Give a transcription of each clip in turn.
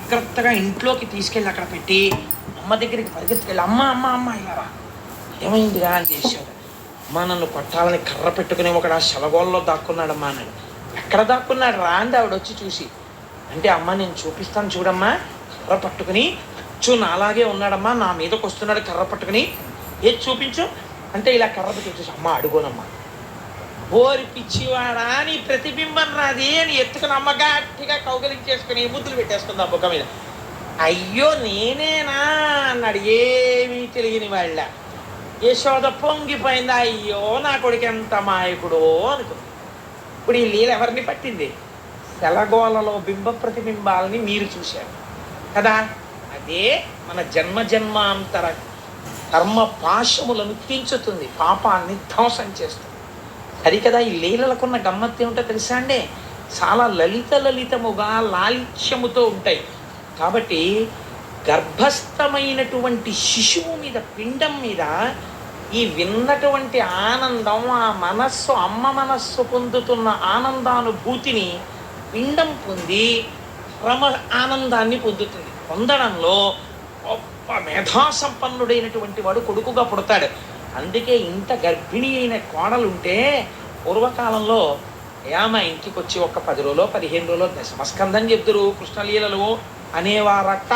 జాగ్రత్తగా ఇంట్లోకి తీసుకెళ్ళి అక్కడ పెట్టి అమ్మ దగ్గరికి పరిగెత్తుకెళ్ళి అమ్మ అమ్మ అమ్మ ఇలా రా, ఏమైందిరా అని చేశాడు. అమ్మ నన్ను కొట్టాలని కర్ర పెట్టుకుని ఒకడు ఆ శలగోల్లో దాక్కున్నాడమ్మా అన్నాడు. ఎక్కడ దాక్కున్నాడు రా అంది ఆవిడ వచ్చి చూసి. అంటే అమ్మ నేను చూపిస్తాను చూడమ్మా, కర్ర పట్టుకుని అచ్చు నాలాగే ఉన్నాడమ్మా, నా మీదకి వస్తున్నాడు కర్ర పట్టుకుని, ఏది చూపించు అంటే ఇలా కర్ర పెట్టి చూసి అమ్మ అడుగోనమ్మా. ఓరి పిచ్చివాడా నీ ప్రతిబింబం రాది అని ఎత్తుకుని అమ్మ గట్టిగా కౌగలించేసుకుని ముద్దులు పెట్టేసుకుంది ఆ బుక్క మీద. అయ్యో నేనేనా అన్నాడు ఏమీ తెలియని వాళ్ళ. యశోద పొంగిపోయింది, అయ్యో నా కొడుకు ఎంత మాయకుడో అనుకుంది. ఇప్పుడు ఈ లీల ఎవరిని పట్టింది? శలగోలలో బింబ ప్రతిబింబాలని మీరు చూశారు కదా. అదే మన జన్మ జన్మాంతర కర్మ పాశములను తీర్చుతుంది, పాపాన్ని ధ్వంసం చేస్తుంది. సరికదా ఈ లీలలకున్న గమ్మత్తు ఏమిటో తెలుసా అండి? చాలా లలితముగా లాలిత్యముతో ఉంటాయి. కాబట్టి గర్భస్థమైనటువంటి శిశువు మీద, పిండం మీద ఈ విన్నటువంటి ఆనందం, ఆ మనస్సు, అమ్మ మనస్సు పొందుతున్న ఆనందానుభూతిని పిండం పొంది ఆనందాన్ని పొందుతుంది. పొందడంలో గొప్ప మేధాసంపన్నుడైనటువంటి వాడు కొడుకుగా పుడతాడు. అందుకే ఇంత గర్భిణి అయిన కోడలుంటే పూర్వకాలంలో మా ఇంటికి వచ్చి ఒక 10 రోజులో 15 రోజులో దశమస్కందం చెప్తురు కృష్ణలీలలు అనేవారట.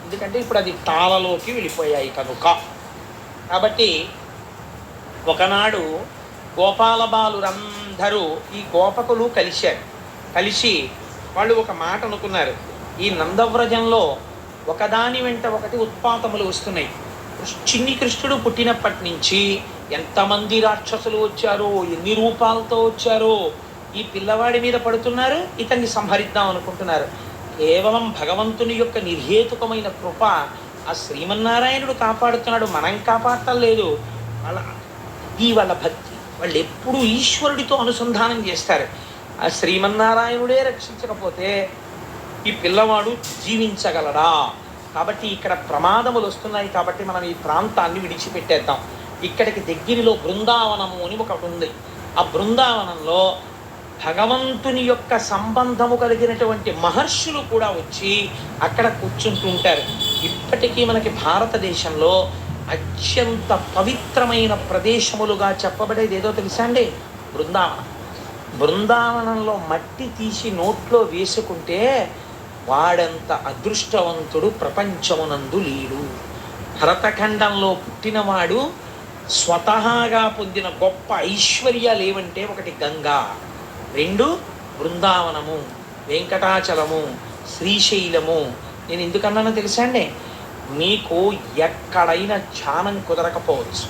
ఎందుకంటే ఇప్పుడు అది తాళలోకి వెళ్ళిపోయాయి కనుక. కాబట్టి ఒకనాడు గోపాల బాలురందరూ ఈ గోపకులు కలిసి వాళ్ళు ఒక మాట అనుకున్నారు. ఈ నందవ్రజంలో ఒకదాని వెంట ఒకటి ఉత్పాతములు వస్తున్నాయి. చిన్ని కృష్ణుడు పుట్టినప్పటి నుంచి ఎంతమంది రాక్షసులు వచ్చారో, ఎన్ని రూపాలతో వచ్చారో ఈ పిల్లవాడి మీద పడుతున్నారు, ఇతన్ని సంహరిద్దాం అనుకుంటున్నారు. కేవలం భగవంతుని యొక్క నిర్హేతుకమైన కృప, ఆ శ్రీమన్నారాయణుడు కాపాడుతున్నాడు, మనం కాపాడటం లేదు. వాళ్ళ భక్తి, వాళ్ళు ఎప్పుడూ ఈశ్వరుడితో అనుసంధానం చేస్తారు. ఆ శ్రీమన్నారాయణుడే రక్షించకపోతే ఈ పిల్లవాడు జీవించగలడా? కాబట్టి ఇక్కడ ప్రమాదములు వస్తున్నాయి. కాబట్టి మనం ఈ ప్రాంతాన్ని విడిచిపెట్టేద్దాం. ఇక్కడికి దగ్గరలో బృందావనము అని ఒకటి ఉంది. ఆ బృందావనంలో భగవంతుని యొక్క సంబంధము కలిగినటువంటి మహర్షులు కూడా వచ్చి అక్కడ కూర్చుంటుంటారు. ఇప్పటికీ మనకి భారతదేశంలో అత్యంత పవిత్రమైన ప్రదేశములుగా చెప్పబడేది ఏదో తెలుసా అండి? బృందావనం. బృందావనంలో మట్టి తీసి నోట్లో వేసుకుంటే వాడంత అదృష్టవంతుడు ప్రపంచమునందు లేడు. భరతఖండంలో పుట్టినవాడు స్వతహాగా పొందిన గొప్ప ఐశ్వర్యాలు ఏమంటే, ఒకటి గంగా, 2 బృందావనము, వెంకటాచలము, శ్రీశైలము. నేను ఎందుకన్నానో తెలుసా అండి? మీకు ఎక్కడైనా ధ్యానం కుదరకపోవచ్చు,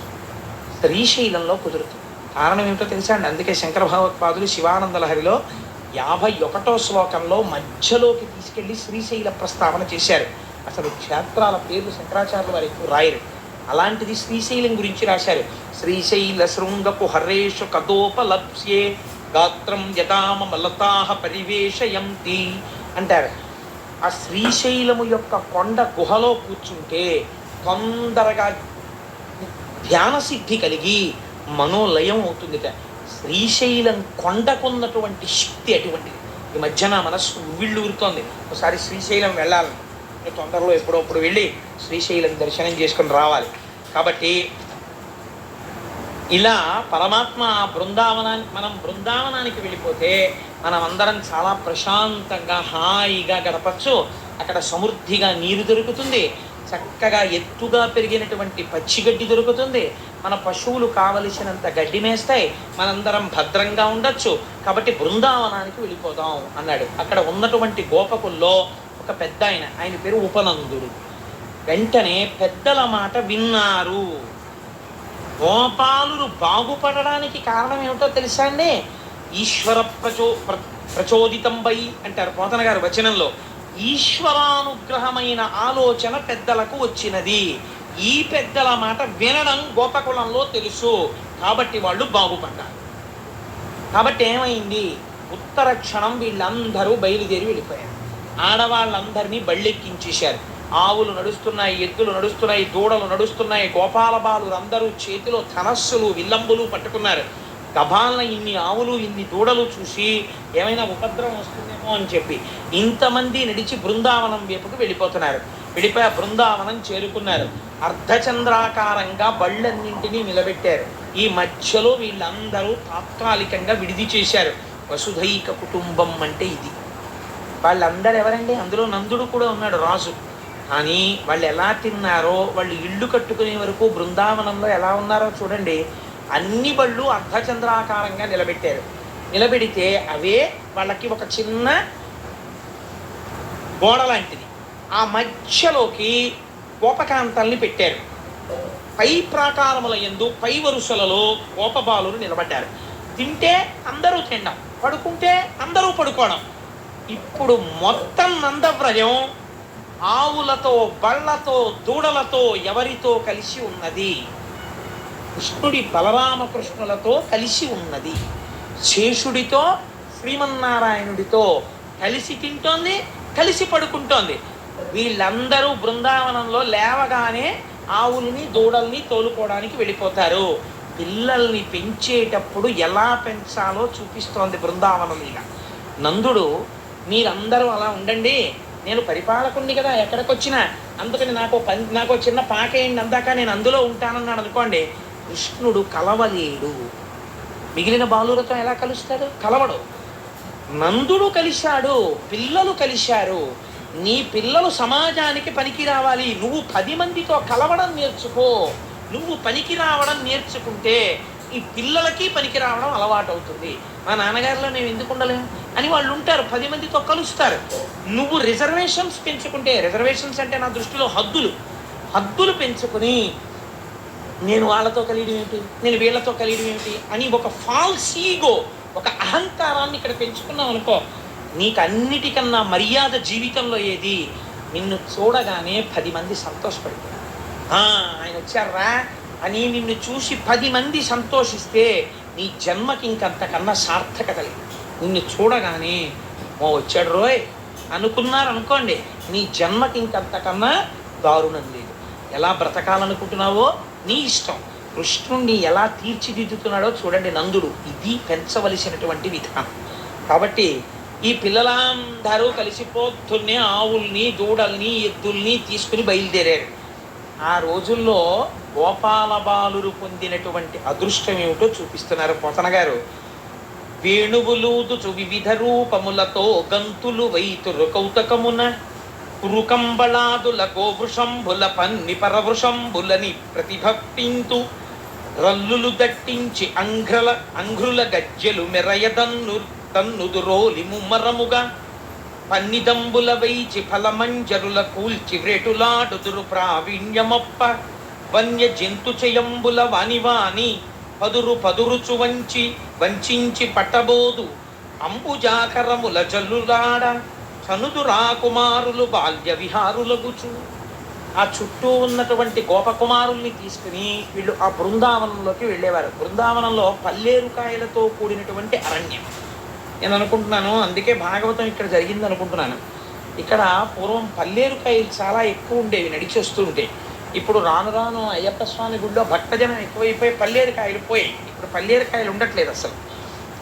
శ్రీశైలంలో కుదురుతుంది. కారణం ఏమిటో తెలుసా అండి? అందుకే శంకర భగవత్పాదులు శివానంద లహరిలో 51వ శ్లోకంలో మధ్యలోకి తీసుకెళ్ళి శ్రీశైల ప్రస్తావన చేశారు. అసలు క్షేత్రాల పేర్లు శంకరాచార్యుల వారు ఎక్కువ రాయరు. అలాంటిది శ్రీశైలం గురించి రాశారు. శ్రీశైల శృంగపు హర్రేషు కదోపలప్స్యే గాత్రం యదామలతాహ పరివేశయంతి అంటారు. ఆ శ్రీశైలము యొక్క కొండ గుహలో కూర్చుంటే తొందరగా ధ్యాన సిద్ధి కలిగి మనోలయం అవుతుందిట. శ్రీశైలం కొండకున్నటువంటి శక్తి అటువంటిది. ఈ మధ్యన మనస్సు ఉవ్విళ్ళు ఊరుతోంది, ఒకసారి శ్రీశైలం వెళ్ళాలని. తొందరలో ఎప్పుడప్పుడు వెళ్ళి శ్రీశైలం దర్శనం చేసుకొని రావాలి. కాబట్టి ఇలా పరమాత్మ మనం బృందావనానికి వెళ్ళిపోతే మనం అందరం చాలా ప్రశాంతంగా హాయిగా గడపచ్చు. అక్కడ సమృద్ధిగా నీరు దొరుకుతుంది, చక్కగా ఎత్తుగా పెరిగినటువంటి పచ్చిగడ్డి దొరుకుతుంది, మన పశువులు కావలసినంత గడ్డి మేస్తాయి, మనందరం భద్రంగా ఉండొచ్చు. కాబట్టి బృందావనానికి వెళ్ళిపోదాం అన్నాడు. అక్కడ ఉన్నటువంటి గోపకుల్లో ఒక పెద్ద ఆయన పేరు ఉపనందుడు. వెంటనే పెద్దల మాట విన్నారు. గోపాలురు బాగుపడడానికి కారణం ఏమిటో తెలుసా అండి? ఈశ్వర ప్రచోదితంబై అంటారు పోతన గారు వచనంలో. ఈశ్వరానుగ్రహమైన ఆలోచన పెద్దలకు వచ్చినది. ఈ పెద్దల మాట వినడం గోపకులంలో తెలుసు, కాబట్టి వాళ్ళు బాగుపడ్డారు. కాబట్టి ఏమైంది? ఉత్తర క్షణం వీళ్ళందరూ బయలుదేరి వెళ్ళిపోయారు. ఆడవాళ్ళందరినీ బళ్ళెక్కించేశారు. ఆవులు నడుస్తున్నాయి, ఎద్దులు నడుస్తున్నాయి, దూడలు నడుస్తున్నాయి. గోపాల బాలురు అందరూ చేతిలో ధనస్సులు, విల్లంబులు పట్టుకున్నారు. గభాలన ఇన్ని ఆవులు ఇన్ని దూడలు చూసి ఏమైనా ఉపద్రవం వస్తుందేమో అని చెప్పి ఇంతమంది నడిచి బృందావనం వైపుకు వెళ్ళిపోతున్నారు. వెళ్ళిపోయి బృందావనం చేరుకున్నారు. అర్ధచంద్రాకారంగా బళ్ళన్నింటినీ నిలబెట్టారు. ఈ మధ్యలో వీళ్ళందరూ తాత్కాలికంగా విడిది చేశారు. వసుధైక కుటుంబం అంటే ఇది. వాళ్ళందరూ ఎవరండి? అందులో నందుడు కూడా ఉన్నాడు, రాజు. కానీ వాళ్ళు ఎలా తిన్నారో, వాళ్ళు ఇళ్ళు కట్టుకునే వరకు బృందావనంలో ఎలా ఉన్నారో చూడండి. అన్ని బళ్ళు అర్ధచంద్రాకారంగా నిలబెట్టారు. నిలబెడితే అవే వాళ్ళకి ఒక చిన్న గోడ లాంటిది. ఆ మధ్యలోకి గోపకాంతల్ని పెట్టారు. పై ప్రాకారముల యందు పై వరుసలలో గోపబాలురు నిలబడ్డారు. తింటే అందరూ తినడం, పడుకుంటే అందరూ పడుకోవడం. ఇప్పుడు మొత్తం నందవ్రజం ఆవులతో, బళ్ళతో, దూడలతో ఎవరితో కలిసి ఉన్నది? కృష్ణుడి బలరామకృష్ణులతో కలిసి ఉన్నది. శేషుడితో, శ్రీమన్నారాయణుడితో కలిసి తింటోంది, కలిసి పడుకుంటోంది. వీళ్ళందరూ బృందావనంలో లేవగానే ఆవుల్ని దూడల్ని తోలుకోవడానికి వెళ్ళిపోతారు. పిల్లల్ని పెంచేటప్పుడు ఎలా పెంచాలో చూపిస్తోంది బృందావనం మీద. నందుడు, మీరందరూ అలా ఉండండి, నేను పరిపాలకుణ్ణి కదా ఎక్కడికొచ్చినా, అందుకని నాకు చిన్న పాకేయండి అందాక నేను అందులో ఉంటానన్నాడు అనుకోండి. కృష్ణుడు కలవలేడు. మిగిలిన బాలులతో ఎలా కలుస్తాడు? కలవడు. నందుడు కలిశాడు, పిల్లలు కలిశారు. నీ పిల్లలు సమాజానికి పనికి రావాలి. నువ్వు 10 మందితో కలవడం నేర్చుకో. నువ్వు పనికి రావడం నేర్చుకుంటే ఈ పిల్లలకి పనికి రావడం అలవాటు అవుతుంది. మా నాన్నగారిలో మేము ఎందుకు ఉండలేము అని వాళ్ళు ఉంటారు, 10 మందితో కలుస్తారు. నువ్వు రిజర్వేషన్స్ పెంచుకుంటే, రిజర్వేషన్స్ అంటే నా దృష్టిలో హద్దులు పెంచుకుని నేను వాళ్ళతో కలియడం ఏమిటి, నేను వీళ్ళతో కలియడం ఏమిటి అని ఒక ఫాల్స్ ఈగో, ఒక అహంకారాన్ని ఇక్కడ పెంచుకున్నావు అనుకో, నీకు అన్నిటికన్నా మర్యాద జీవితంలో ఏది? నిన్ను చూడగానే 10 మంది సంతోషపడిపోయారు. ఆయన వచ్చారా అని నిన్ను చూసి 10 మంది సంతోషిస్తే నీ జన్మకి ఇంకంతకన్నా సార్థకత లేదు. నిన్ను చూడగానే వచ్చాడు రోయ్ అనుకున్నారనుకోండి, నీ జన్మకి ఇంకంతకన్నా దారుణం లేదు. ఎలా బ్రతకాలనుకుంటున్నావో నీ ఇష్టం. కృష్ణుణ్ణి ఎలా తీర్చిదిద్దుతున్నాడో చూడండి నందుడు. ఇది పెంచవలసినటువంటి విధానం. కాబట్టి ఈ పిల్లలందరూ కలిసి పొద్దున్నే ఆవుల్ని, దూడల్ని, ఎద్దుల్ని తీసుకుని బయలుదేరారు. ఆ రోజుల్లో గోపాల బాలురు పొందినటువంటి అదృష్టం ఏమిటో చూపిస్తున్నారు పోతన గారు. వేణువులూదుచు వివిధ రూపములతో గంతులు వైతురు కౌతకమున కురుకంబళాదుల గోవృషంబుల పన్ని పరవృషంబులని ప్రతిభక్తింతు రల్లులు దట్టించి అంఘ్రుల గజ్జెలు మెరయదన్నుదురోలి ముమ్మరముగా పన్నిదంబుల వైచి ఫలమంజరుల కూల్చి వ్రేటులాడుదురు ప్రావీణ్యమప్ప వన్య జంతు చయంబుల వానివాని పదురుచు వంచించి పట్టబోదు అంబుజాకరముల జల్లులాడ చనుదు రాకుమారులు బాల్య విహారులగుచు. ఆ చుట్టూ ఉన్నటువంటి గోపకుమారుల్ని తీసుకుని వీళ్ళు ఆ బృందావనంలోకి వెళ్ళేవారు. బృందావనంలో పల్లేరుకాయలతో కూడినటువంటి అరణ్యం. నేను అనుకుంటున్నాను అందుకే భాగవతం ఇక్కడ జరిగింది అనుకుంటున్నాను. ఇక్కడ పూర్వం పల్లేరుకాయలు చాలా ఎక్కువ ఉండేవి, నడిచి వస్తుంటే. ఇప్పుడు రాను రాను అయ్యప్ప స్వామి గుడిలో భక్తజనం ఎక్కువైపోయి పల్లేరుకాయలు పోయాయి. ఇప్పుడు పల్లేరుకాయలు ఉండట్లేదు అసలు.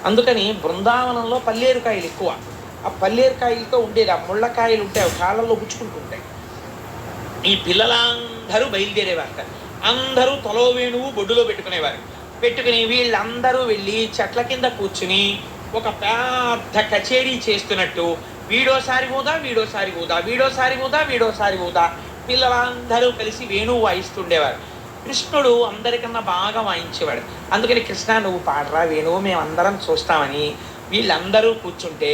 అందుకని బృందావనంలో పల్లేరుకాయలు ఎక్కువ. ఆ పల్లేరుకాయలతో ఉండేది. ఆ ముళ్ళకాయలు ఉంటాయి, కాళ్ళల్లో గుచ్చుకుంటుంటాయి. ఈ పిల్లలందరూ బయలుదేరేవారు. అందరూ తలో వేణువు బొడ్డులో పెట్టుకుని వీళ్ళందరూ వెళ్ళి చెట్ల కింద కూర్చుని ఒక పెద్ద కచేరీ చేస్తున్నట్టు వీడోసారి ఊదా పిల్లలందరూ కలిసి వేణువు వాయిస్తుండేవారు. కృష్ణుడు అందరికన్నా బాగా వాయించేవాడు. అందుకని కృష్ణ నువ్వు పాడరా వేణువు, మేమందరం చూస్తామని వీళ్ళందరూ కూర్చుంటే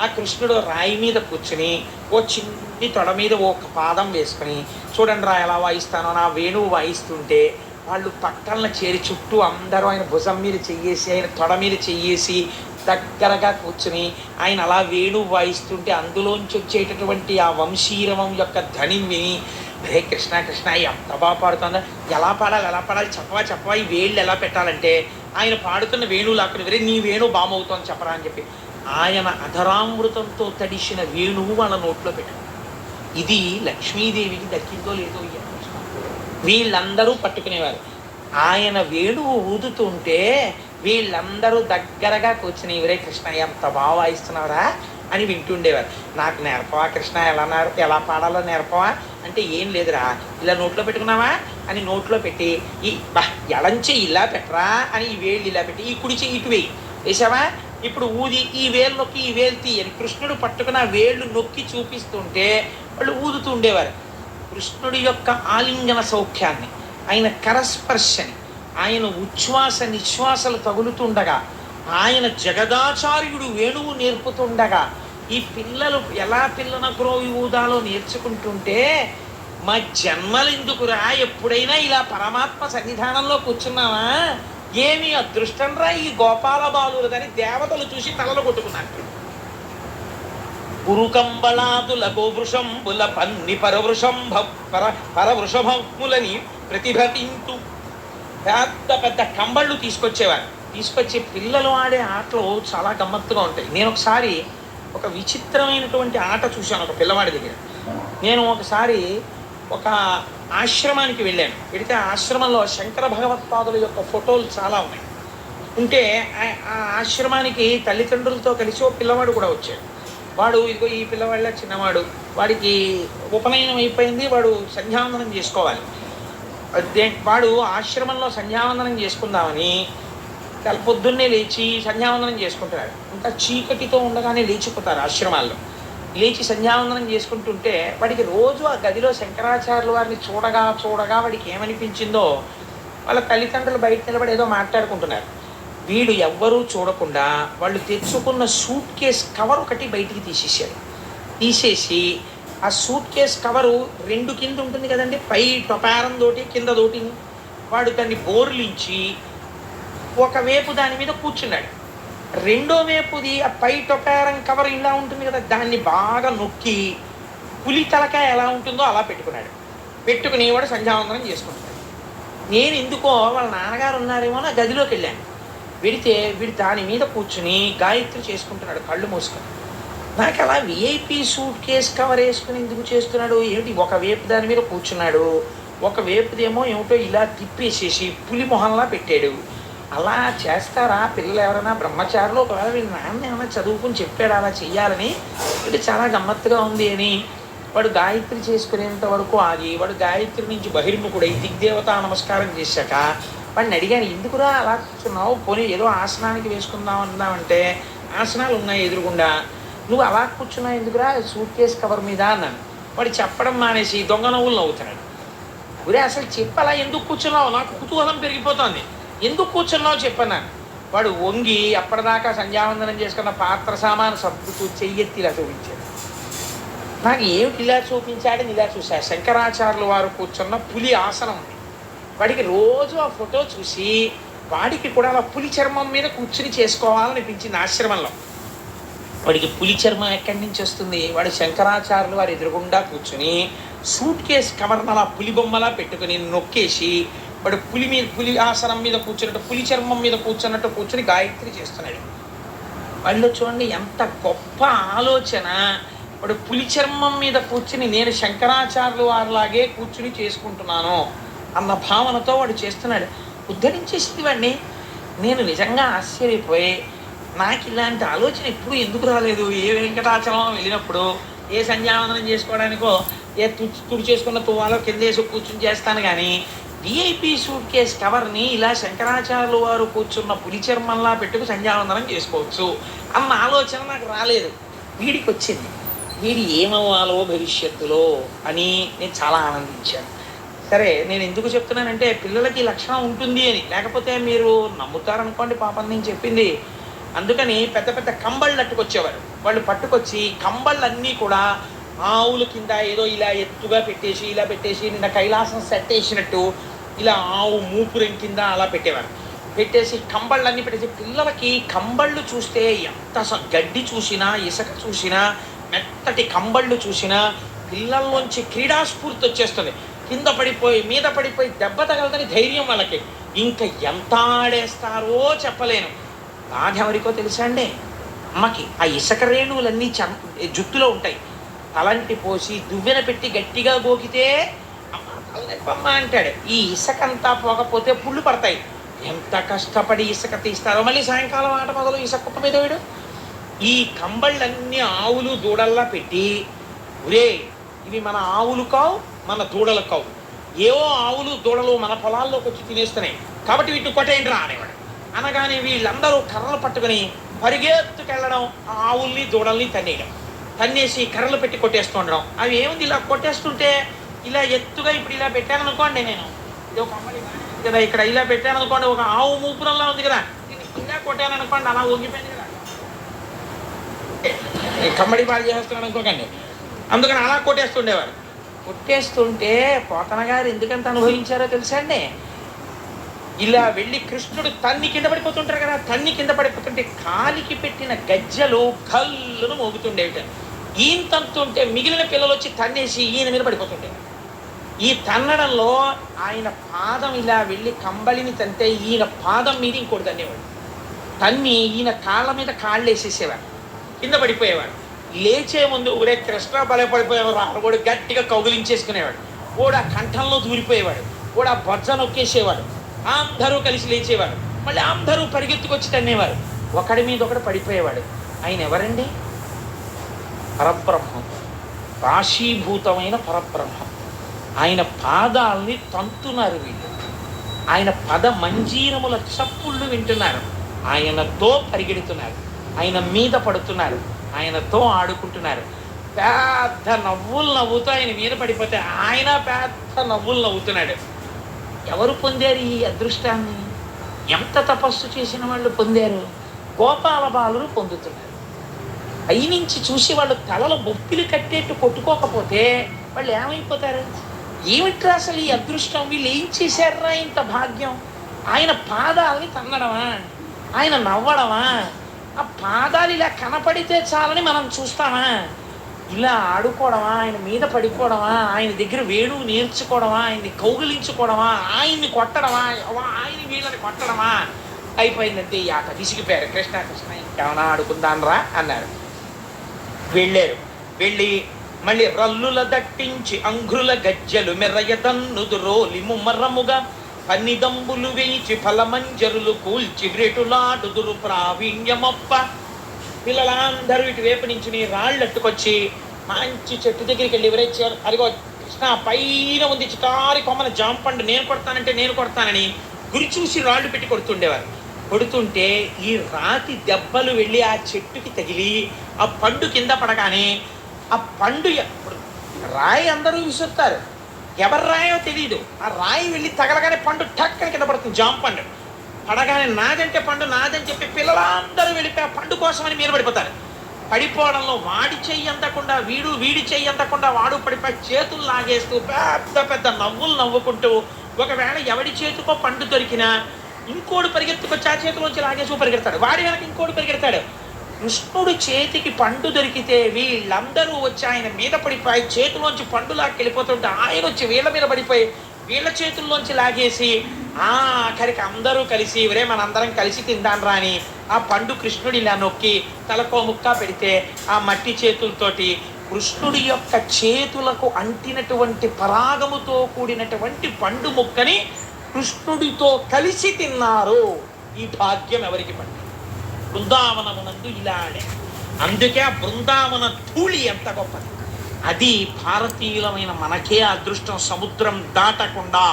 ఆ కృష్ణుడు రాయి మీద కూర్చుని ఓ చిన్ని తొడ మీద ఒక పాదం వేసుకుని చూడండి రా ఎలా వాయిస్తానో నా వేణువు వాయిస్తుంటే వాళ్ళు పక్కన చేరి చుట్టూ అందరూ ఆయన భుజం మీద చెయ్యేసి, ఆయన తొడ మీద చెయ్యేసి దగ్గరగా కూర్చుని ఆయన అలా వేణువు వాయిస్తుంటే అందులోంచి వచ్చేటటువంటి ఆ వంశీరవం యొక్క ధ్వనిని విని హరే కృష్ణ ఎంత బాగా పాడుతుందా, ఎలా పాడాలి చెప్పవా ఈ వేళ్ళు ఎలా పెట్టాలంటే ఆయన పాడుతున్న వేణువులు అక్కడ వేరే నీ వేణువు బామవుతోంది చెప్పరా అని చెప్పి ఆయన అధరామృతంతో తడిసిన వేణువు వాళ్ళ నోట్లో పెట్టారు. ఇది లక్ష్మీదేవికి దక్కిందో లేదో వీళ్ళందరూ పట్టుకునేవారు. ఆయన వేణువు ఊదుతుంటే వీళ్ళందరూ దగ్గరగా కూర్చుని ఇవరే కృష్ణ ఎంత బాగా వాయిస్తున్నావురా అని వింటుండేవారు. నాకు నేర్పవా కృష్ణ, ఎలా పాడాలో నేర్పవా అంటే ఏం లేదురా, ఇలా నోట్లో పెట్టుకున్నావా అని నోట్లో పెట్టి ఈ ఎడంచె ఇలా పెట్టరా అని ఈ వేళ్ళు ఇలా పెట్టి ఈ కుడిచి ఇటు వేయి వేసావా, ఇప్పుడు ఊది ఈ వేలు నొక్కి ఈ వేలు తీయని కృష్ణుడు పట్టుకున్న వేళ్ళు నొక్కి చూపిస్తుంటే వాళ్ళు ఊదుతూ ఉండేవారు. కృష్ణుడి యొక్క ఆలింగన సౌఖ్యాన్ని, ఆయన కరస్పర్శని, ఆయన ఉచ్ఛ్వాస నిశ్వాసలు తగులుతుండగా, ఆయన జగదాచార్యుడు వేణువు నేర్పుతుండగా ఈ పిల్లలు ఎలా పిల్లన గ్రోవి ఊదాలో నేర్చుకుంటుంటే మా జన్మలెందుకురా, ఎప్పుడైనా ఇలా పరమాత్మ సన్నిధానంలో కూర్చున్నావా, ఏమి అదృష్టం రా ఈ గోపాల బాలురదని దేవతలు చూసి తలలు కొట్టుకున్నారు. పురుకంబళాదుల గోవృషంబుల పన్ని పరవృషభములని ప్రతిభటింతు పెద్ద పెద్ద కంబళ్ళు తీసుకొచ్చి పిల్లలు ఆడే ఆటలు చాలా గమ్మత్తుగా ఉంటాయి. నేను ఒకసారి ఒక విచిత్రమైనటువంటి ఆట చూశాను ఒక పిల్లవాడి దగ్గర. నేను ఒకసారి ఒక ఆశ్రమానికి వెళ్ళాను. వెళితే ఆ ఆశ్రమంలో శంకర భగవత్పాదుల యొక్క ఫోటోలు చాలా ఉన్నాయి. ఉంటే ఆ ఆశ్రమానికి తల్లిదండ్రులతో కలిసి ఓ పిల్లవాడు కూడా వచ్చాడు. వాడు ఇదిగో ఈ పిల్లవాళ్ళ చిన్నవాడు, వాడికి ఉపనయనం అయిపోయింది, వాడు సంధ్యావందనం చేసుకోవాలి. వాడు ఆశ్రమంలో సంధ్యావందనం చేసుకుందామని పొద్దున్నే లేచి సంధ్యావందనం చేసుకుంటున్నాడు. ఇంకా చీకటితో ఉండగానే లేచిపోతారు ఆశ్రమాల్లో. లేచి సంధ్యావందనం చేసుకుంటుంటే వాడికి రోజు ఆ గదిలో శంకరాచార్యుల వారిని చూడగా వాడికి ఏమనిపించిందో వాళ్ళ తల్లిదండ్రులు బయట నిలబడి ఏదో మాట్లాడుకుంటున్నారు. వీడు ఎవ్వరూ చూడకుండా వాళ్ళు తెచ్చుకున్న సూట్ కేస్ కవర్ ఒకటి బయటికి తీసేసి ఆ సూట్ కేస్ కవరు రెండు కింద ఉంటుంది కదండి, పై టొపారం తోటి కింద తోటి, వాడు దాన్ని బోర్లించి ఒకవైపు దాని మీద కూర్చున్నాడు. రెండో వైపుది ఆ పై టొపారం కవర్ ఇలా ఉంటుంది కదా, దాన్ని బాగా నొక్కి పులి తలకాయ ఎలా ఉంటుందో అలా పెట్టుకుని వాడు సంధ్యావందనం చేసుకుంటున్నాడు. నేను ఎందుకో వాళ్ళ నాన్నగారు ఉన్నారేమో నా గదిలోకి వెళ్ళాను. వీడు దాని మీద కూర్చుని గాయత్రి చేసుకుంటున్నాడు కళ్ళు మూసుకొని. నాకు అలా విఐపి సూట్ కేస్ కవర్ వేసుకుని ఎందుకు చేస్తున్నాడు ఏమిటి, ఒకవైపు దాని మీద కూర్చున్నాడు, ఒకవైపుదేమో ఏమిటో ఇలా తిప్పేసేసి పులి మొహంలా పెట్టాడు. అలా చేస్తారా పిల్లలు ఎవరైనా బ్రహ్మచారులు? ఒకవేళ వీళ్ళ నాన్న ఏమైనా చదువుకుని చెప్పాడు అలా చెయ్యాలని, ఇది చాలా గమ్మత్తుగా ఉంది అని వాడు గాయత్రి చేసుకునేంత వరకు ఆగి వాడు గాయత్రి నుంచి బహిర్ముఖుడై దిగ్దేవతా నమస్కారం చేశాక వాడిని అడిగాను, ఎందుకురా అలా కూర్చున్నావు, పోనీ ఏదో ఆసనానికి వేసుకుందాం అందామంటే ఆసనాలు ఉన్నాయి ఎదురుగుండా, నువ్వు అలా కూర్చున్నావు ఎందుకురా సూట్ కేస్ కవర్ మీద అన్నాను. వాడు చెప్పడం మానేసి దొంగ నవ్వులు నవ్వుతున్నాడు. ఒరే అసలు చెప్పలా ఎందుకు కూర్చున్నావు, నాకు కుతూహలం పెరిగిపోతుంది, ఎందుకు కూర్చున్నావు చెప్పన్నాను. వాడు వంగి అప్పటిదాకా సంధ్యావందనం చేసుకున్న పాత్ర సామాను సర్దుతూ చెయ్యెత్తి ఇలా చూపించాడు. నాకు ఏమిటి ఇలా చూపించాడని ఇలా చూసా. శంకరాచార్యులు వారు కూర్చున్న పులి ఆసనం ఉంది. వాడికి రోజు ఆ ఫోటో చూసి వాడికి కూడా అలా పులి చర్మం మీద కూర్చుని చేసుకోవాలనిపించింది ఆశ్రమంలో. వాడికి పులి చర్మం ఎక్కడి నుంచి వస్తుంది? వాడు శంకరాచార్యులు వారు ఎదురుగుండా కూర్చుని సూట్ కేస్ కవర్ని అలా పులి బొమ్మలా పెట్టుకుని నొక్కేసి వాడు పులి ఆసనం మీద కూర్చున్నట్టు పులి చర్మం మీద కూర్చుని గాయత్రి చేస్తున్నాడు. వాళ్ళు చూడండి ఎంత గొప్ప ఆలోచన. వాడు పులి చర్మం మీద కూర్చుని నేను శంకరాచార్యులు వారిలాగే కూర్చుని చేసుకుంటున్నాను అన్న భావనతో వాడు చేస్తున్నాడు. ఉద్ధరించేసింది వాడిని. నేను నిజంగా ఆశ్చర్యపోయి నాకు ఇలాంటి ఆలోచన ఎప్పుడు ఎందుకు రాలేదు? ఏ వెంకటాచలం వెళ్ళినప్పుడు ఏ సంధ్యావందనం చేసుకోవడానికో ఏ తుడి చేసుకున్న తువ్వాలో కిందేసి కూర్చుని చేస్తాను, కానీ విఐపి సూట్ కేస్ కవర్ని ఇలా శంకరాచార్యులు వారు కూర్చున్న పులి చర్మంలా పెట్టుకు సంధ్యావందనం చేసుకోవచ్చు అన్న ఆలోచన నాకు రాలేదు. వీడికి వచ్చింది. వీడి ఏమవ్వాలో భవిష్యత్తులో అని నేను చాలా ఆనందించాను. సరే, నేను ఎందుకు చెప్తున్నానంటే పిల్లలకి లక్షణం ఉంటుంది అని, లేకపోతే మీరు నమ్ముతారనుకోండి పాపం నేను చెప్పింది. అందుకని పెద్ద పెద్ద కంబళ్ళు అట్టుకొచ్చేవారు. వాళ్ళు పట్టుకొచ్చి కంబళ్ళన్నీ కూడా ఆవుల కింద ఏదో ఇలా ఎత్తుగా పెట్టేసి నిన్న కైలాసం సెట్ వేసినట్టు ఇలా ఆవు మూపురం కింద అలా పెట్టేసి కంబళ్ళన్నీ పెట్టేసి పిల్లలకి కంబళ్ళు చూస్తే ఎంత గడ్డి చూసినా ఇసుక చూసినా మెత్తటి కంబళ్ళు చూసినా పిల్లల్లోంచి క్రీడాస్ఫూర్తి వచ్చేస్తుంది. కింద పడిపోయి మీద పడిపోయి దెబ్బ తగలదని ధైర్యం వాళ్ళకి. ఇంకా ఎంత ఆడేస్తారో చెప్పలేను. బాధ ఎవరికో తెలుసా అండి? అమ్మకి ఆ ఇసుక రేణువులన్నీ జుట్టులో ఉంటాయి. తలంటి పోసి దువ్వెన పెట్టి గట్టిగా గోకితే అమ్మ తలనొప్పమ్మ అంటాడు. ఈ ఇసుకంతా పోకపోతే పుళ్ళు పడతాయి. ఎంత కష్టపడి ఇసుక తీస్తారో. మళ్ళీ సాయంకాలం ఆట మొదలు ఇసుక కుప్ప మీద వీడు. ఈ కంబళ్ళన్నీ ఆవులు దూడల్లా పెట్టి, ఒరే ఇవి మన ఆవులు కావు, మన దూడలు కావు, ఏవో ఆవులు దూడలు మన పొలాల్లోకి వచ్చి తినేస్తున్నాయి కాబట్టి వీటిని కొట్టేయండి రా అనేవాడు. అనగానే వీళ్ళందరూ కర్రలు పట్టుకుని పరిగెత్తుకెళ్ళడం, ఆ ఆవుల్ని దూడల్ని తన్నేయడం, తన్నేసి కర్రలు పెట్టి కొట్టేస్తూ ఉండడం. అవి ఏముంది ఇలా కొట్టేస్తుంటే ఇలా ఎత్తుగా ఇప్పుడు ఇలా పెట్టాను అనుకోండి, నేను ఇది ఒక అమ్మడి కదా, ఇక్కడ ఇలా పెట్టాను అనుకోండి, ఒక ఆవు మూపురంలా ఉంది కదా, దీన్ని ఇలా కొట్టాను అనుకోండి, అలా ఊగిపోయింది కదా, కమ్మడి బాగా చేస్తున్నాడు అనుకోకండి. అందుకని అలా కొట్టేస్తుండేవారు. కొట్టేస్తుంటే పోతన గారు ఎందుకంత అనుభవించారో తెలుసా అండి? ఇలా వెళ్ళి కృష్ణుడు తన్ని కింద పడిపోతుంటారు కదా, తన్ని కింద పడిపోతుంటే కాలికి పెట్టిన గజ్జలు కళ్ళను మోగుతుండేవిట. ఈయన తంతుంటే మిగిలిన పిల్లలు వచ్చి తన్నేసి ఈయన మీద పడిపోతుండే. ఈ తన్నడంలో ఆయన పాదం ఇలా వెళ్ళి కంబళిని తంటే ఈయన పాదం మీద ఇంకోటి తన్నేవాడు. తన్ని ఈయన కాళ్ళ మీద కాళ్ళు వేసేసేవాడు, కింద పడిపోయేవాడు. లేచే ముందు ఊరే కృష్ణ బలే పడిపోయేవాడు, వాడు గట్టిగా కౌగిలించేసుకునేవాడు, కూడా కంఠంలో దూరిపోయేవాడు, కూడా బొజ్జ నొక్కేసేవాడు. అందరూ కలిసి లేచేవారు, మళ్ళీ అందరూ పరిగెత్తుకొచ్చి తన్నేవారు. ఒకడి మీద ఒకడు పడిపోయేవాడు. ఆయన ఎవరండి? పరబ్రహ్మం, రాశీభూతమైన పరబ్రహ్మం. ఆయన పాదాలని తంతున్నారు వీళ్ళు, ఆయన పద మంజీరముల చప్పుళ్ళు వింటున్నారు, ఆయనతో పరిగెడుతున్నారు, ఆయన మీద పడుతున్నారు, ఆయనతో ఆడుకుంటున్నారు. పెద్ద నవ్వులు నవ్వుతూ ఆయన మీద పడిపోతే ఆయన పెద్ద నవ్వులు నవ్వుతున్నాడు. ఎవరు పొందారు ఈ అదృష్టాన్ని? ఎంత తపస్సు చేసిన వాళ్ళు పొందారు? గోపాల బాలురు పొందుతున్నారు. పైనుంచి చూసి వాళ్ళు తలలు బొప్పిలు కట్టేట్టు కొట్టుకోకపోతే వాళ్ళు ఏమైపోతారు? ఏమిట్రా అసలు ఈ అదృష్టం? వీళ్ళు ఏం చేశారా ఇంత భాగ్యం? ఆయన పాదాలని తన్నడమా, ఆయన నవ్వడమా? ఆ పాదాలు ఇలా కనపడితే చాలని మనం చూస్తామా? ఇలా ఆడుకోవడమా, ఆయన మీద పడిపోవడమా, ఆయన దగ్గర వేణువు నేర్చుకోవడమా, ఆయన్ని కౌగిలించుకోవడమా, ఆయన్ని కొట్టడమా, ఆయన వీళ్ళని కొట్టడమా? అయిపోయిందంటే ఈ ఆట విసిగిపోయారు. కృష్ణ కృష్ణ ఇంకేమైనా ఆడుకుందానరా అన్నారు. వెళ్ళారు. వెళ్ళి మళ్ళీ రల్లుల దట్టించి అంఘ్రుల గజ్జలు మెర్రయదన్నుదు రోలి ముమ్మరముగా పన్నిదంబులు వేయించి ఫలమంజరులు కూల్చి వ్రేటులాడుదురు ప్రావీణ్యమొప్ప. పిల్లలందరూ ఇటువైపు నుంచి రాళ్ళట్టుకొచ్చి మంచి చెట్టు దగ్గరికి వెళ్ళి ఎవరైచ్చారు, అదిగో కృష్ణ పైన ఉంది చిటారి కొమ్మల జాంపండు, నేను కొడతానంటే నేను కొడతానని గురి చూసి రాళ్ళు పెట్టి కొడుతుండేవారు. కొడుతుంటే ఈ రాతి దెబ్బలు వెళ్ళి ఆ చెట్టుకి తగిలి ఆ పండు కింద పడగానే ఆ పండు, రాయి అందరూ విసురుతారు, ఎవరు రాయో తెలియదు, ఆ రాయి వెళ్ళి తగలగానే పండు టక్కన కింద పడుతుంది, జాంపండు పడగానే నాదంటే పండు నాదని చెప్పి పిల్లలందరూ వెళ్ళిపోయి ఆ పండు కోసమని మీద పడిపోతారు. పడిపోవడంలో వాడి చెయ్యి అందకుండా వీడు, వీడి చెయ్యి అందకుండా వాడు పడిపోయి చేతులు లాగేస్తూ పెద్ద పెద్ద నవ్వులు నవ్వుకుంటూ, ఒకవేళ ఎవడి చేతికో పండు దొరికినా ఇంకోడు పరిగెత్తుకొచ్చి ఆ చేతిలోంచి లాగేసి పరిగెడతాడు, వాడి వెనక ఇంకోటి పరిగెడతాడు. కృష్ణుడి చేతికి పండు దొరికితే వీళ్ళందరూ వచ్చి ఆయన మీద పడిపోయి చేతిలోంచి పండు లాక్కెళ్ళిపోతుంటే ఆయన వచ్చి వీళ్ళ మీద పడిపోయి వీళ్ళ చేతుల్లోంచి లాగేసి ఆఖరికి అందరూ కలిసి ఒరే మనందరం కలిసి తిందాం రా అని ఆ పండు కృష్ణుడి ఇలా నొక్కి తలకో ముక్క పెడితే ఆ మట్టి చేతులతోటి కృష్ణుడి యొక్క చేతులకు అంటినటువంటి పరాగముతో కూడినటువంటి పండు ముక్కని కృష్ణుడితో కలిసి తిన్నారు. ఈ భాగ్యం ఎవరికి పడింది? బృందావనమునందు ఇలా ఆడే. అందుకే ఆ బృందావన ధూళి ఎంత గొప్పది. అది భారతీయులమైన మనకే అదృష్టం. సముద్రం దాటకుండా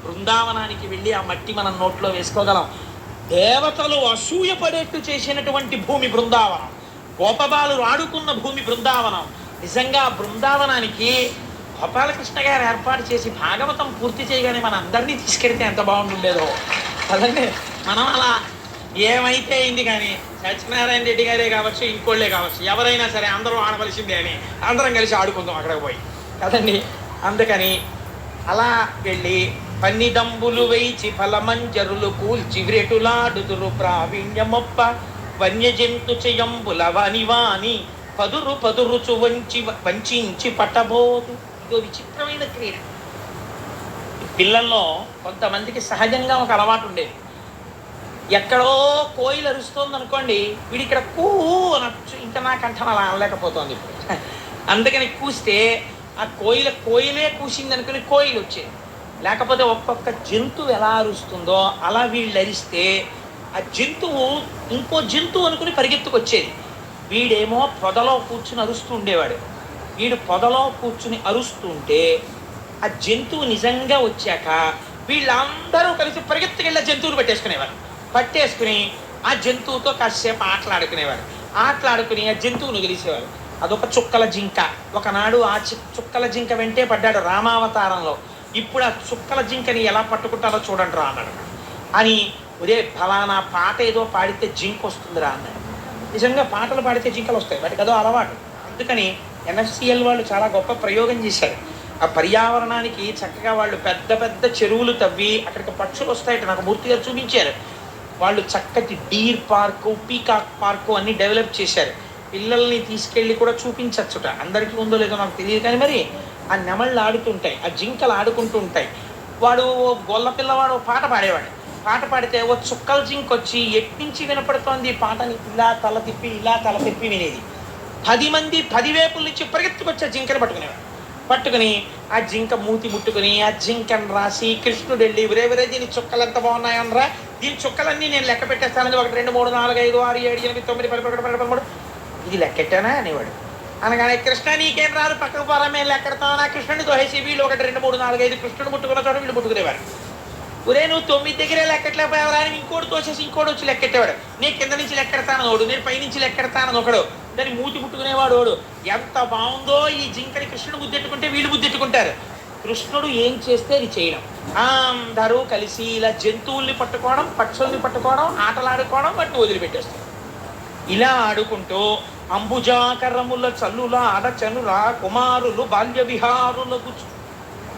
బృందావనానికి వెళ్ళి ఆ మట్టి మనం నోట్లో వేసుకోగలం. దేవతలు అసూయపడేట్టు చేసినటువంటి భూమి బృందావనం, గోపబాలు ఆడుకున్న భూమి బృందావనం. నిజంగా బృందావనానికి గోపాలకృష్ణ గారు ఏర్పాటు చేసి భాగవతం పూర్తి చేయగానే మన అందరినీ తీసుకెళ్తే ఎంత బాగుంటుండేదో కదండి. మనం అలా ఏమైతే అయింది కానీ సత్యనారాయణ రెడ్డి గారే కావచ్చు, ఇంకోళ్ళే కావచ్చు, ఎవరైనా సరే అందరూ ఆడవలసిందే అని అందరం కలిసి ఆడుకుందాం అక్కడికి పోయి కదండి. అందుకని అలా వెళ్ళి పన్నిదంబులు వేయిచి ఫలమంజరులు కూల్చి వ్రేటులాడుదురు ప్రావీణ్యమొప్ప వన్యజంతు చెయంబుల వాని పదురు పదురుచు వంచి పట్టబోదు. ఇదో విచిత్రమైన క్రీడ. పిల్లల్లో కొంతమందికి సహజంగా ఒక అలవాటు ఉండేది. ఎక్కడో కోయిలు అరుస్తోంది అనుకోండి, వీడి ఇక్కడ కూ అనొచ్చు, ఇంకా నా కంఠం అలా అనలేకపోతుంది ఇప్పుడు. అందుకని కూస్తే ఆ కోయిలే కూసింది అనుకుని కోయిలు వచ్చేది. లేకపోతే ఒక్కొక్క జంతువు ఎలా అరుస్తుందో అలా వీళ్ళు అరిస్తే ఆ జంతువు ఇంకో జంతువు అనుకుని పరిగెత్తుకొచ్చేది. వీడేమో పొదలో కూర్చుని అరుస్తూ ఉండేవాడు. వీడు పొదలో కూర్చుని అరుస్తుంటే ఆ జంతువు నిజంగా వచ్చాక వీళ్ళందరూ కలిసి పరిగెత్తుకెళ్ళి ఆ జంతువులు పట్టేసుకుని ఆ జంతువుతో కాసేపు ఆటలాడుకునేవారు. ఆటలాడుకుని ఆ జంతువును గెలిచేవారు. అదొక చుక్కల జింక. ఒకనాడు ఆ చుక్కల జింక వెంటే పడ్డాడు రామావతారంలో. ఇప్పుడు ఆ చుక్కల జింకని ఎలా పట్టుకుంటారో చూడండి రా అన్నాడు. అని ఉదే ఫలానా పాట ఏదో పాడితే జింక వస్తుందిరా అన్నాడు. నిజంగా పాటలు పాడితే జింకలు వస్తాయి, వాటికి అదో అలవాటు. అందుకని ఎన్ఎఫ్సిఎల్ వాళ్ళు చాలా గొప్ప ప్రయోగం చేశారు. ఆ పర్యావరణానికి చక్కగా వాళ్ళు పెద్ద పెద్ద చెరువులు తవ్వి అక్కడికి పక్షులు వస్తాయట. నాకు మూర్తిగా చూపించారు. వాళ్ళు చక్కటి డీర్ పార్కు, పీకాక్ పార్కు అన్ని డెవలప్ చేశారు. పిల్లల్ని తీసుకెళ్ళి కూడా చూపించచ్చుట. అందరికీ ఉందో లేదో నాకు తెలియదు, కానీ మరి ఆ నెమళ్ళు ఆడుతుంటాయి, ఆ జింకలు ఆడుకుంటూ ఉంటాయి. వాడు గొల్ల పిల్లవాడు పాట పాడేవాడు. పాట పాడితే ఓ చుక్కల జింక వచ్చి ఎట్నుంచి వినపడుతోంది పాటని ఇలా తల తిప్పి వినేది. 10 మంది 10 వైపుల నుంచి పరిగెత్తుకొచ్చి ఆ జింకని పట్టుకుని ఆ జింక మూతి ముట్టుకుని ఆ జింకను రాసి కృష్ణుడు వెళ్ళి ఒరే దీని చుక్కలు ఎంత బాగున్నాయనరా, దీని చుక్కలన్నీ నేను లెక్క పెట్టేస్తానని 1 2 3 4 5 6 7 8 9 10 11 12 13 ఇది లెక్కెట్టానా అనేవాడు. అనగానే కృష్ణ నీకేం రాదు పక్కకు పోరా మేము లెక్కెడతామా, కృష్ణుని దోహేసి వీళ్ళు 1 2 3 4 5 కృష్ణుడు ముట్టుకున్న చోట వీళ్ళు ముట్టుకునేవారు. ఒరే నువ్వు 9 దగ్గరే లెక్కట్లేకపోయావరా అని ఇంకోటి తోసేసి ఇంకోటి వచ్చి లెక్కెట్టేవాడు. నేను కింద నుంచి లెక్కెడతానని ఒకడు, నేను పైనుంచి లెక్కెడతానని ఒకడు, దాన్ని మూతి ముట్టుకునేవాడు వాడు. ఎంత బాగుందో ఈ జింకని కృష్ణుడు ముద్దెట్టుకుంటే వీళ్ళు ముద్దెట్టుకుంటారు. కృష్ణుడు ఏం చేస్తే అది చేయడం. అందరూ కలిసి ఇలా జంతువుల్ని పట్టుకోవడం, పక్షుల్ని పట్టుకోవడం, ఆటలాడుకోవడం, వాటిని వదిలిపెట్టేస్తారు. ఇలా ఆడుకుంటూ అంబుజాకరముల చల్లుల ఆడచనుల కుమారులు బాల్య విహారులకు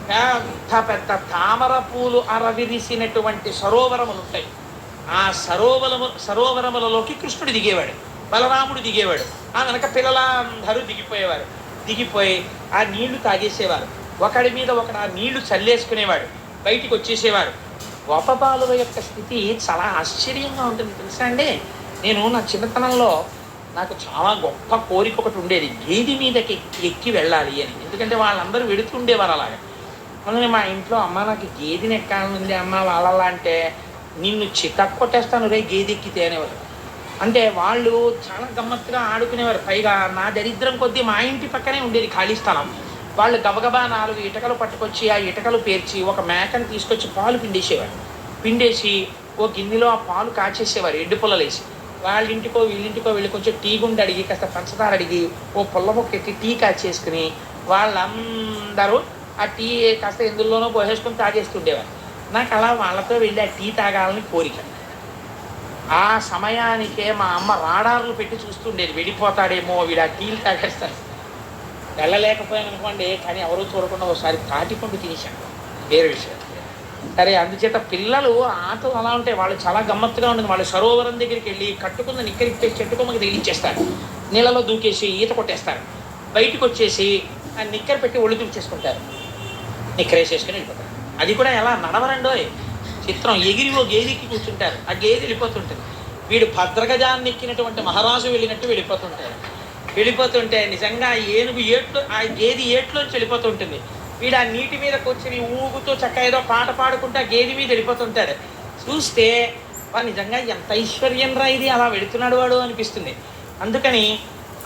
పెద్ద పెద్ద తామర పూలు అరవిరిసినటువంటి సరోవరములు ఉంటాయి. ఆ సరోవరములలోకి కృష్ణుడు దిగేవాడు, బలరాముడు దిగేవాడు. ఆ వెనక పిల్లలందరూ దిగిపోయి ఆ నీళ్లు తాగేసేవారు. ఒకడి మీద ఒకడు ఆ నీళ్లు చల్లేసుకునేవాడు, బయటికి వచ్చేసేవారు. గోపబాలుల యొక్క స్థితి చాలా ఆశ్చర్యంగా ఉంటుంది తెలుసా అండి. నేను నా చిన్నతనంలో నాకు చాలా గొప్ప కోరిక ఒకటి ఉండేది, గేది మీదకి ఎక్కి వెళ్ళాలి అని. ఎందుకంటే వాళ్ళందరూ వెడుతుండేవారు అలాగా. అందుకని మా ఇంట్లో అమ్మ నాకు గేదెని ఎక్కాలనుంది అమ్మ వాళ్ళలా అంటే, నిన్ను చితక్ కొట్టేస్తాను రే గేదె ఎక్కితే అనేవారు. అంటే వాళ్ళు చాలా గమ్మత్తుగా ఆడుకునేవారు. పైగా నా దరిద్రం కొద్దీ మా ఇంటి పక్కనే ఉండేది ఖాళీ స్థలం. వాళ్ళు గబగబా 4 ఇటుకలు పట్టుకొచ్చి ఆ ఇటుకలు పేర్చి ఒక మేకను తీసుకొచ్చి పాలు పిండేసి ఓ గిన్నెలో ఆ పాలు కాచేసేవారు ఎండు పుల్లలేసి. వాళ్ళ ఇంటికో వీళ్ళింటికో వెళ్ళి కొంచెం టీ గుండె అడిగి కాస్త పంచదార అడిగి ఓ పుల్ల మొక్క ఎత్తి టీ కాచేసుకుని వాళ్ళందరూ ఆ టీ కాస్త ఎందులోనో పోసేసుకొని తాగేస్తుండేవారు. నాకు అలా వాళ్ళతో వెళ్ళి ఆ టీ తాగాలని కోరిక. ఆ సమయానికే మా అమ్మ రాడార్లు పెట్టి చూస్తుండేది, వెళ్ళిపోతాడేమో వీడు ఆ టీలు తాగేస్తారు. వెళ్ళలేకపోయాను అనుకోండి, కానీ ఎవరూ చూడకుండా ఒకసారి తాటిపండు తినేశాను, వేరే విషయం. సరే, అందుచేత పిల్లలు ఆటలు అలా ఉంటాయి, వాళ్ళు చాలా గమ్మత్తుగా ఉంటుంది. వాళ్ళు సరోవరం దగ్గరికి వెళ్ళి కట్టుకున్న నిక్కరికి చెట్టుకొమ్మకి తగిలించేస్తారు, నీళ్ళలో దూకేసి ఈత కొట్టేస్తారు, బయటకు వచ్చేసి ఆ నిక్కర పెట్టి ఒళ్ళు తుడిచేసుకుంటారు, నిక్కరేసేసుకుని వెళ్ళిపోతారు. అది కూడా ఎలా నడవరండో చిత్రం, ఎగిరి ఓ గేదెకి కూర్చుంటారు, ఆ గేదె వెళ్ళిపోతుంటుంది. వీడు భద్రగజాన్ని ఎక్కినటువంటి మహారాజు వెళ్ళినట్టు వెళ్ళిపోతుంటే నిజంగా ఏనుగు ఆ గేది ఏట్లోంచి వెళ్ళిపోతుంటుంది. వీడు ఆ నీటి మీద కూర్చొని ఊగుతూ చక్కగా ఏదో పాట పాడుకుంటూ ఆ గేది మీద వెళ్ళిపోతుంటాడు. చూస్తే వాడు నిజంగా ఎంత ఐశ్వర్యం రా ఇది, అలా వెళుతున్నాడు వాడు అనిపిస్తుంది. అందుకని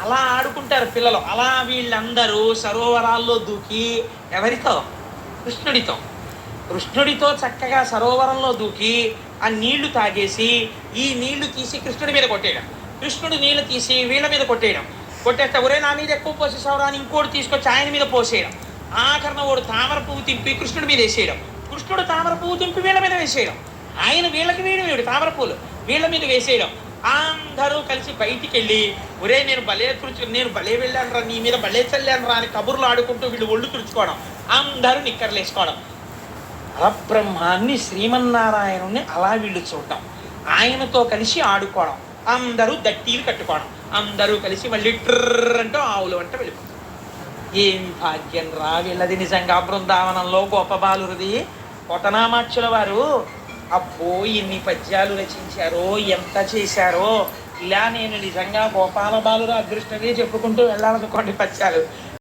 అలా ఆడుకుంటారు పిల్లలు. అలా వీళ్ళందరూ సరోవరాల్లో దూకి ఎవరితో? కృష్ణుడితో చక్కగా సరోవరంలో దూకి ఆ నీళ్లు తాగేసి ఈ నీళ్లు తీసి కృష్ణుడి మీద కొట్టేయడం, కృష్ణుడు నీళ్లు తీసి వీళ్ళ మీద కొట్టేస్తే ఒరే నా మీద ఎక్కువ పోసేసావురా అని ఇంకోటి తీసుకొచ్చి ఆయన మీద పోసేయడం. ఆఖరణ వాడు తామర పువ్వు తింపి కృష్ణుడి మీద వేసేయడం, కృష్ణుడు తామర పువ్వు తింపి వీళ్ళ మీద వేసేయడం, ఆయన వీళ్ళకి వీడు తామర పువ్వులు వీళ్ళ మీద వేసేయడం. అందరూ కలిసి బయటికి వెళ్ళి ఒరే నేను భలే వెళ్ళాను రా, నీ మీద భలే చల్లాను రా అని కబుర్లు ఆడుకుంటూ వీళ్ళు ఒళ్ళు తుడుచుకోవడం, అందరూ నిక్కర్లు వేసుకోవడం. పరబ్రహ్మాన్ని శ్రీమన్నారాయణుణ్ణి అలా వీళ్ళు చూడటం, ఆయనతో కలిసి ఆడుకోవడం, అందరూ దట్టీలు కట్టుకోవడం, అందరూ కలిసి మళ్ళీ ట్రర్ అంటూ ఆవులు అంటే వెళ్ళిపోతాం. ఏమి భాగ్యం రా వీళ్ళది నిజంగా. బృందావనంలో గోపబాలురది కొటనామాక్షుల వారు అబ్బో ఎన్ని పద్యాలు రచించారో, ఎంత చేశారో. ఇలా నేను నిజంగా గోపాల బాలుర అదృష్టమే చెప్పుకుంటూ వెళ్ళాలనుకోండి పద్యాలు.